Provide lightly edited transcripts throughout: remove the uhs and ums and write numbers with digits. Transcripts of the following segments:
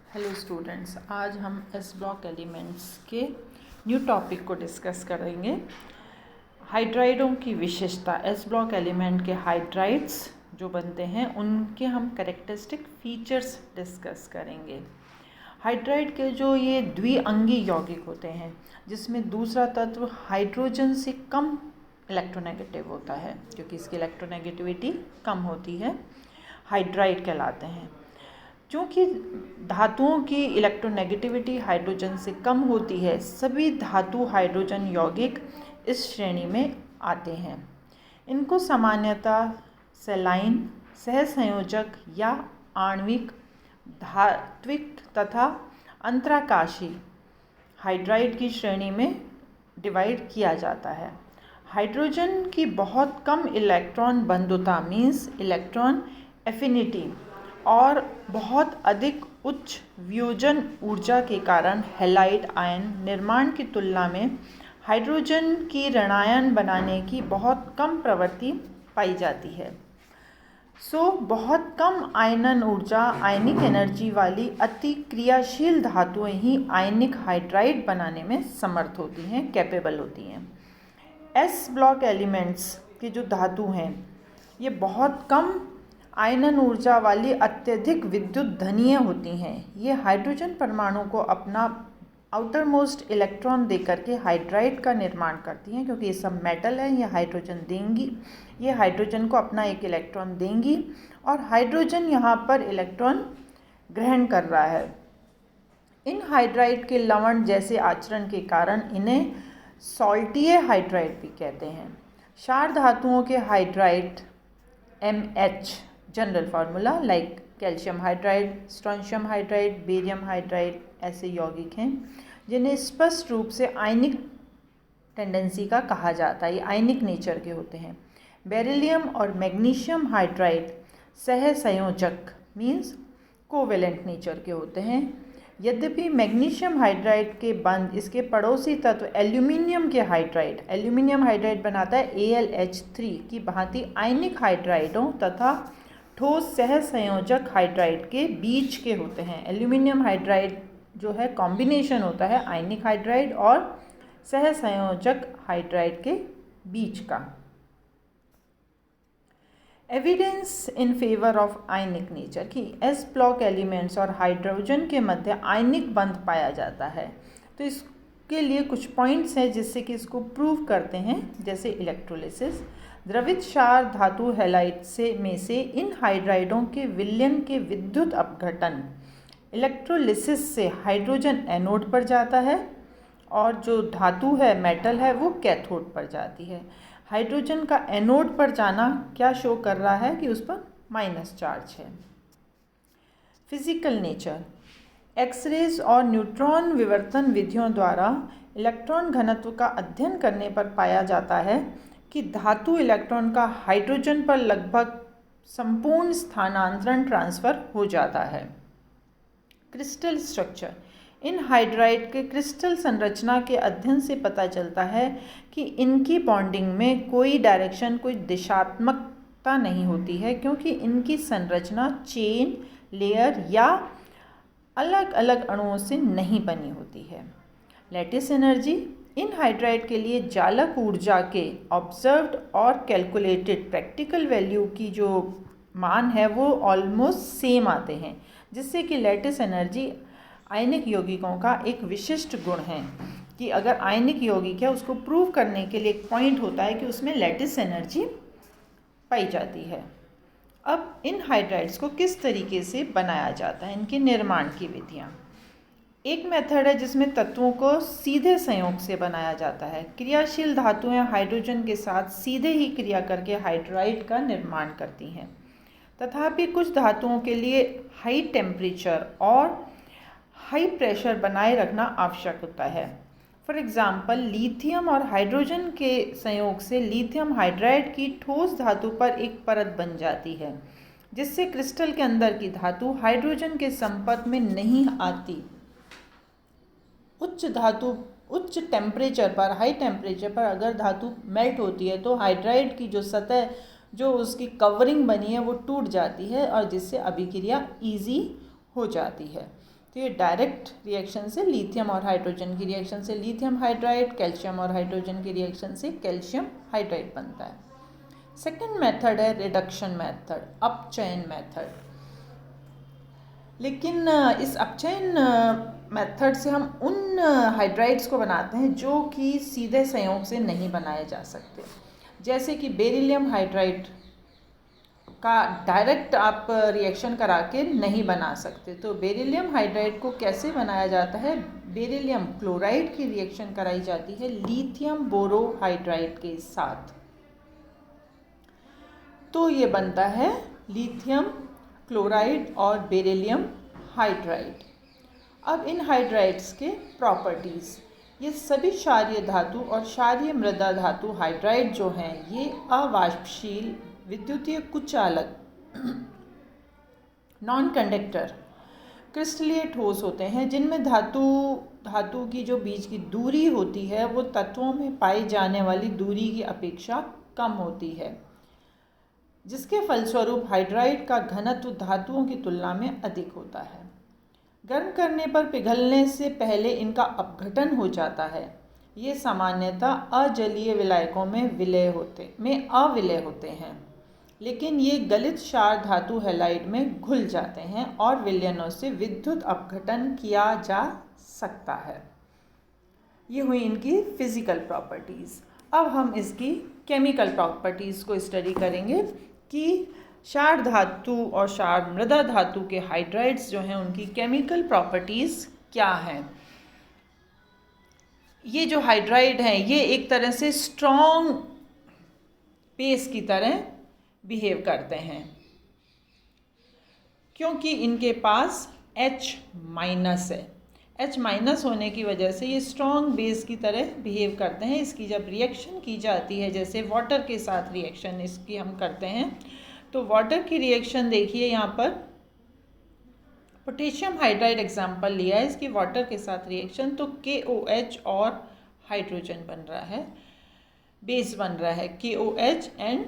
Hello students, आज हम S block elements के न्यू टॉपिक को डिस्कस करेंगे। हाइड्राइडों की विशेषता, एस ब्लॉक एलिमेंट के हाइड्राइड्स जो बनते हैं उनके हम कैरेक्टरिस्टिक फीचर्स डिस्कस करेंगे। हाइड्राइड के जो ये द्विअंगी यौगिक होते हैं जिसमें दूसरा तत्व हाइड्रोजन से कम इलेक्ट्रोनेगेटिव होता है, क्योंकि इसकी इलेक्ट्रोनेगेटिविटी कम होती है, हाइड्राइड कहलाते हैं। क्योंकि धातुओं की इलेक्ट्रोनेगेटिविटी हाइड्रोजन से कम होती है, सभी धातु हाइड्रोजन यौगिक इस श्रेणी में आते हैं। इनको सामान्यतः सेलाइन, सहसंयोजक या आणविक, धात्विक तथा अंतराकाशी हाइड्राइड की श्रेणी में डिवाइड किया जाता है। हाइड्रोजन की बहुत कम इलेक्ट्रॉन बंधुता मीन्स इलेक्ट्रॉन एफिनिटी और बहुत अधिक उच्च वियोजन ऊर्जा के कारण हैलाइड आयन निर्माण की तुलना में हाइड्रोजन की ऋणायन बनाने की बहुत कम प्रवृत्ति पाई जाती है। बहुत कम आयनन ऊर्जा, आयनिक एनर्जी वाली अति क्रियाशील धातुएं ही आयनिक हाइड्राइड बनाने में समर्थ होती हैं, कैपेबल होती हैं। एस ब्लॉक एलिमेंट्स की जो धातु हैं ये बहुत कम आयनन ऊर्जा वाली अत्यधिक विद्युत धनीय होती हैं। ये हाइड्रोजन परमाणु को अपना आउटर मोस्ट इलेक्ट्रॉन देकर के हाइड्राइड का निर्माण करती हैं, क्योंकि ये सब मेटल है, ये हाइड्रोजन देंगी, ये हाइड्रोजन को अपना एक इलेक्ट्रॉन देंगी और हाइड्रोजन यहाँ पर इलेक्ट्रॉन ग्रहण कर रहा है। इन हाइड्राइड के लवण जैसे आचरण के कारण इन्हें सॉल्टीय हाइड्राइड भी कहते हैं। क्षार धातुओं के hydride MH general formula like calcium hydride, strontium hydride, barium hydride ऐसे यौगिक हैं जिन्हें स्पष्ट रूप से आयनिक टेंडेंसी का कहा जाता है, ये आयनिक नेचर के होते हैं। बेरिलियम और मैग्नीशियम हाइड्राइड सहसंयोजक मीन्स कोवेलेंट नेचर के होते हैं। यद्यपि मैग्नीशियम हाइड्राइड के बंध इसके पड़ोसी तत्व एल्यूमिनियम के हाइड्राइड, एल्यूमिनियम हाइड्राइड बनाता है AlH3 की भांति आयनिक हाइड्राइडों तथा ठोस सहसंयोजक हाइड्राइड के बीच के होते हैं। एल्यूमिनियम हाइड्राइड जो है कॉम्बिनेशन होता है आयनिक हाइड्राइड और सहसंयोजक हाइड्राइड के बीच का। Evidence in favour of ionic nature की एस ब्लॉक एलिमेंट्स और हाइड्रोजन के मध्य आयनिक बंध पाया जाता है। तो इसके लिए कुछ पॉइंट्स हैं जिससे कि इसको प्रूव करते हैं, जैसे इलेक्ट्रोलिसिस। द्रवित क्षार धातु हैलाइड में से इन हाइड्राइडों के विलयन के विद्युत अपघटन इलेक्ट्रोलिसिस से हाइड्रोजन एनोड पर जाता है और जो धातु है, मेटल है, वो कैथोड पर जाती है। हाइड्रोजन का एनोड पर जाना क्या शो कर रहा है कि उस पर माइनस चार्ज है। फिजिकल नेचर, एक्सरेज और न्यूट्रॉन विवर्तन विधियों द्वारा इलेक्ट्रॉन घनत्व का अध्ययन करने पर पाया जाता है कि धातु इलेक्ट्रॉन का हाइड्रोजन पर लगभग संपूर्ण स्थानांतरण ट्रांसफ़र हो जाता है। क्रिस्टल स्ट्रक्चर, इन हाइड्राइड के क्रिस्टल संरचना के अध्ययन से पता चलता है कि इनकी बॉन्डिंग में कोई डायरेक्शन, कोई दिशात्मकता नहीं होती है, क्योंकि इनकी संरचना चेन, लेयर या अलग अलग अणुओं से नहीं बनी होती है। लैटिस एनर्जी, इन हाइड्राइड के लिए जालक ऊर्जा के ऑब्जर्व्ड और कैलकुलेटेड प्रैक्टिकल वैल्यू की जो मान है वो ऑलमोस्ट सेम आते हैं, जिससे कि लैटिस एनर्जी आयनिक यौगिकों का एक विशिष्ट गुण है कि अगर आयनिक यौगिक है उसको प्रूव करने के लिए एक पॉइंट होता है कि उसमें लैटिस एनर्जी पाई जाती है। अब इन हाइड्राइड्स को किस तरीके से बनाया जाता है, इनके निर्माण की विधियाँ। एक मेथड है जिसमें तत्वों को सीधे संयोग से बनाया जाता है। क्रियाशील धातुएं हाइड्रोजन के साथ सीधे ही क्रिया करके हाइड्राइड का निर्माण करती हैं। तथापि कुछ धातुओं के लिए हाई टेम्परेचर और हाई प्रेशर बनाए रखना आवश्यक होता है। फॉर एग्जाम्पल, लिथियम और हाइड्रोजन के संयोग से लिथियम हाइड्राइड की ठोस धातु पर एक परत बन जाती है, जिससे क्रिस्टल के अंदर की धातु हाइड्रोजन के संपर्क में नहीं आती। उच्च टेम्परेचर पर, हाई टेम्परेचर पर अगर धातु मेल्ट होती है तो हाइड्राइड की जो सतह, जो उसकी कवरिंग बनी है, वो टूट जाती है और जिससे अभिक्रिया ईजी हो जाती है। तो ये डायरेक्ट रिएक्शन से लिथियम और हाइड्रोजन की रिएक्शन से लिथियम हाइड्राइड, कैल्शियम और हाइड्रोजन की रिएक्शन से कैल्शियम हाइड्राइड बनता है। सेकेंड मेथड है रिडक्शन मेथड, अपचयन मेथड। लेकिन इस अपचयन मेथड से हम उन हाइड्राइड्स को बनाते हैं जो कि सीधे संयोग से नहीं बनाए जा सकते। जैसे कि बेरिलियम हाइड्राइड का डायरेक्ट आप रिएक्शन करा के नहीं बना सकते। तो बेरिलियम हाइड्राइड को कैसे बनाया जाता है? बेरिलियम क्लोराइड की रिएक्शन कराई जाती है लिथियम बोरोहाइड्राइड के साथ, तो ये बनता है लिथियम क्लोराइड और बेरिलियम हाइड्राइड। अब इन हाइड्राइड्स के प्रॉपर्टीज़, ये सभी क्षारीय धातु और क्षारीय मृदा धातु हाइड्राइड जो हैं ये अवाष्पशील, विद्युतीय कुचालक, नॉन कंडक्टर, क्रिस्टलीय ठोस होते हैं जिनमें धातु की जो बीच की दूरी होती है वो तत्वों में पाई जाने वाली दूरी की अपेक्षा कम होती है, जिसके फलस्वरूप हाइड्राइड का घनत्व धातुओं की तुलना में अधिक होता है। गर्म करने पर पिघलने से पहले इनका अपघटन हो जाता है। ये सामान्यतः अजलीय विलायकों में अविलय होते हैं, लेकिन ये गलित क्षार धातु हैलाइड में घुल जाते हैं और विलयनों से विद्युत अपघटन किया जा सकता है। ये हुई इनकी फिजिकल प्रॉपर्टीज़। अब हम इसकी केमिकल प्रॉपर्टीज़ को स्टडी करेंगे कि क्षार धातु और क्षार मृदा धातु के हाइड्राइड्स जो हैं उनकी केमिकल प्रॉपर्टीज़ क्या हैं। ये जो हाइड्राइड हैं ये एक तरह से स्ट्रॉन्ग बेस की तरह बिहेव करते हैं, क्योंकि इनके पास H- है। H- होने की वजह से ये स्ट्रॉन्ग बेस की तरह बिहेव करते हैं। इसकी जब रिएक्शन की जाती है, जैसे वाटर के साथ रिएक्शन इसकी हम करते हैं, तो वाटर की रिएक्शन देखिए, यहाँ पर पोटेशियम हाइड्राइड एग्जाम्पल लिया है इसकी वाटर के साथ रिएक्शन, तो KOH और हाइड्रोजन बन रहा है, बेस बन रहा है KOH एंड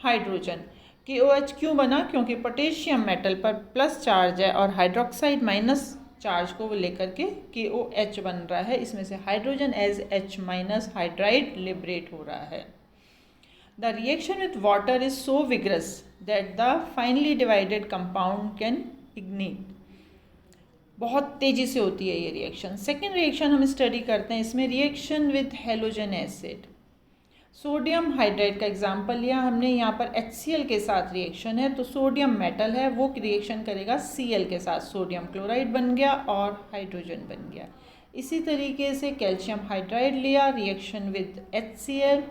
हाइड्रोजन। KOH क्यों बना? क्योंकि पोटेशियम मेटल पर प्लस चार्ज है और हाइड्रोक्साइड माइनस चार्ज को लेकर के KOH बन रहा है। इसमें से hydrogen as H- hydride liberate हो रहा है। The reaction with water is so vigorous that the finely divided compound can ignite. बहुत तेज़ी से होती है ये रिएक्शन। सेकेंड रिएक्शन हम स्टडी करते हैं, इसमें reaction with halogen acid. Sodium hydride का एग्जाम्पल लिया हमने, यहाँ पर HCl के साथ रिएक्शन है, तो सोडियम मेटल है वो रिएक्शन करेगा Cl के साथ, सोडियम क्लोराइड बन गया और हाइड्रोजन बन गया। इसी तरीके से कैल्शियम हाइड्राइड लिया, reaction with HCl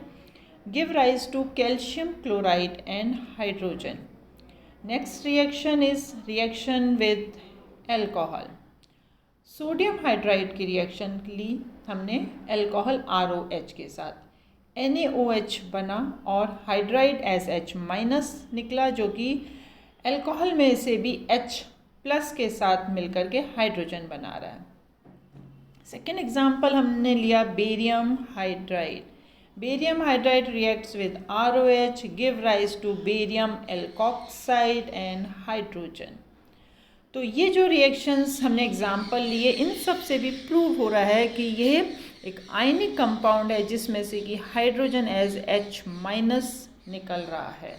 give rise to calcium chloride and hydrogen. Next reaction is reaction with alcohol. Sodium hydride की रिएक्शन ली हमने अल्कोहल ROH के साथ, NaOH बना और हाइड्राइड SH- निकला, जो कि अल्कोहल में से भी H+ के साथ मिलकर के हाइड्रोजन बना रहा है। सेकेंड एग्जाम्पल हमने लिया barium hydride. Barium hydride reacts with ROH, give rise to barium alkoxide and hydrogen. तो ये जो रिएक्शंस हमने एग्जाम्पल लिए, इन सब से भी प्रूव हो रहा है कि ये एक आयनिक कंपाउंड है जिसमें से कि हाइड्रोजन एज H- निकल रहा है।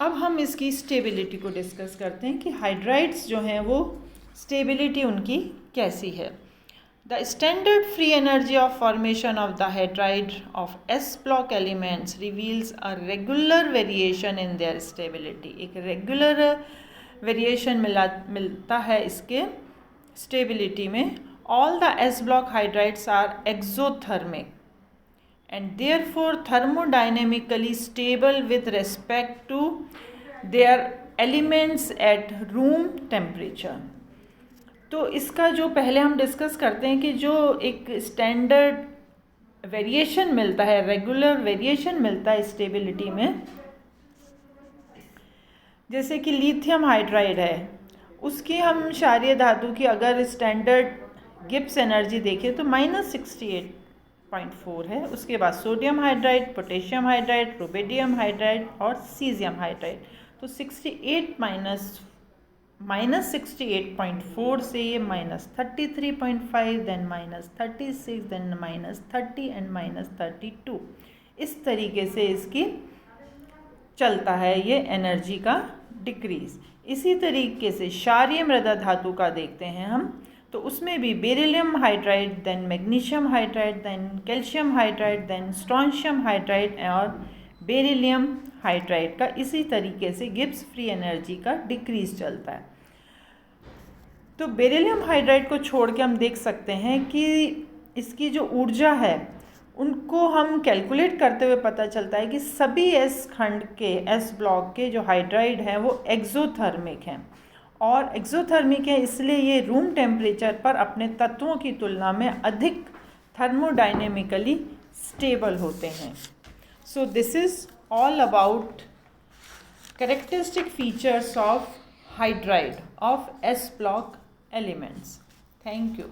अब हम इसकी स्टेबिलिटी को डिस्कस करते हैं कि हाइड्राइड्स जो हैं वो स्टेबिलिटी उनकी कैसी है। The standard free energy of formation of the hydride of S-block elements reveals a regular variation in their stability. एक regular variation मिलता है इसके stability में। All the S-block hydrides are exothermic and therefore thermodynamically stable with respect to their elements at room temperature. तो इसका जो पहले हम डिस्कस करते हैं कि जो एक स्टैंडर्ड वेरिएशन मिलता है, रेगुलर वेरिएशन मिलता है स्टेबिलिटी में, जैसे कि लिथियम हाइड्राइड है, उसकी हम क्षारीय धातु की अगर स्टैंडर्ड गिब्स एनर्जी देखें तो -68.4 है। उसके बाद sodium hydride, potassium hydride, rubidium hydride और सीजियम हाइड्राइड, तो 68 - -68.4 से ये -33.5, देन -36, देन -30 एंड -32। इस तरीके से इसकी चलता है ये एनर्जी का डिक्रीज। इसी तरीके से क्षारीय मृदा धातु का देखते हैं हम, तो उसमें भी beryllium hydride, then magnesium hydride, then calcium hydride, then strontium hydride और बेरिलियम हाइड्राइड का इसी तरीके से गिब्स फ्री एनर्जी का डिक्रीज चलता है। तो बेरिलियम हाइड्राइड को छोड़ के हम देख सकते हैं कि इसकी जो ऊर्जा है उनको हम कैलकुलेट करते हुए पता चलता है कि सभी एस खंड के, एस ब्लॉक के जो हाइड्राइड हैं वो एक्सोथर्मिक हैं, और एक्सोथर्मिक है इसलिए ये रूम टेम्परेचर पर अपने तत्वों की तुलना में अधिक थर्मोडायनेमिकली स्टेबल होते हैं। So this is all about characteristic features of hydride of S block elements. Thank you.